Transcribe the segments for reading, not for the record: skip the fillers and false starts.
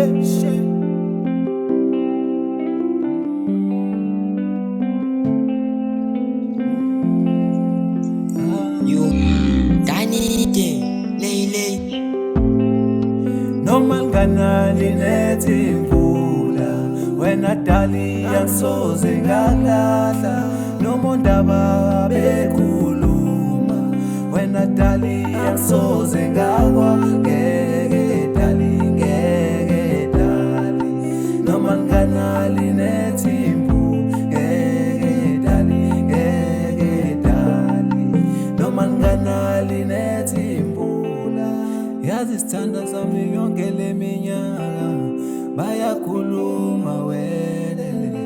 You Danny Day Lele noma nganali nethi imvula wena dali yangisoze ngalahla noma undaba bekhuluma wena dali yangisoze ngawa ngeke dali noma nganali nethi imvula ngeke dali noma nganali nethi imvula yazi isithanda sami yonke leminyaka bayakhuluma welele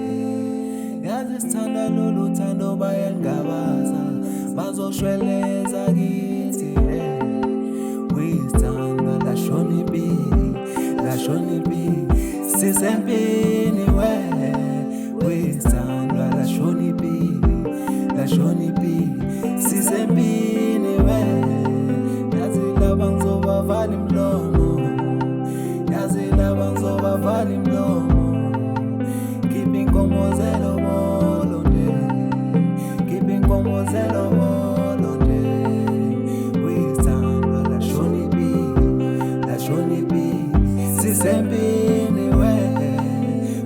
yazi isithanda lolu thando bayangabaza bazoshweleza kithi wisithanda lashona ipi sisempini wisithanda lashona ipi sisempini yazi laba ngizobavala imlomo yazi laba ngizobavala imlomo khipha inkomo zelobolo khipha inkomo zelobolo wisithanda lashona ipi sisempini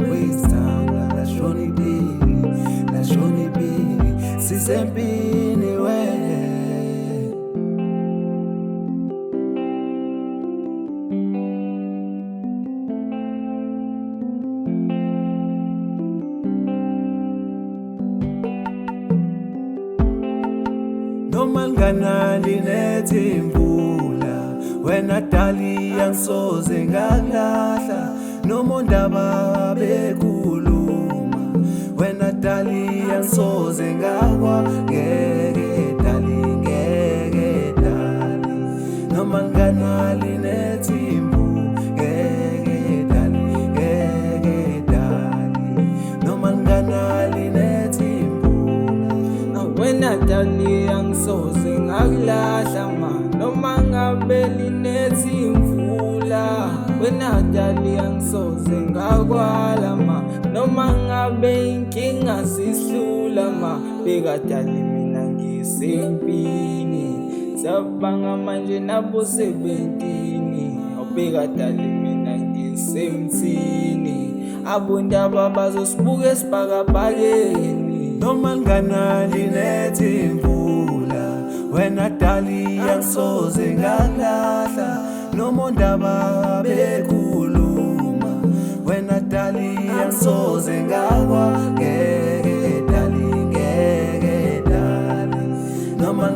wisithanda lashona ipi sisempini noma nganali nethi imvula wena dali yangisoze ngalahla noma undaba bekhuluma wena dali yangisoze ngawa ngeke dali noma nganali nethi imvula ngeke dali noma nganali nethi wena dali yangisoze ngakulahla noma ngabe linethi imvula wena dali yangisoze ngakwala noma ngabe inkinga zihlula beka dali mina ngisempini sabanga manje nabo sebentini awubeka dali mina ngisemthini abondaba bazosibuka esibhakabhakeni noma nganali nethi imvula wena dali yangisoze ngalahla noma undaba bekhuluma wena dali yangisoze ngawa ngeke dali noma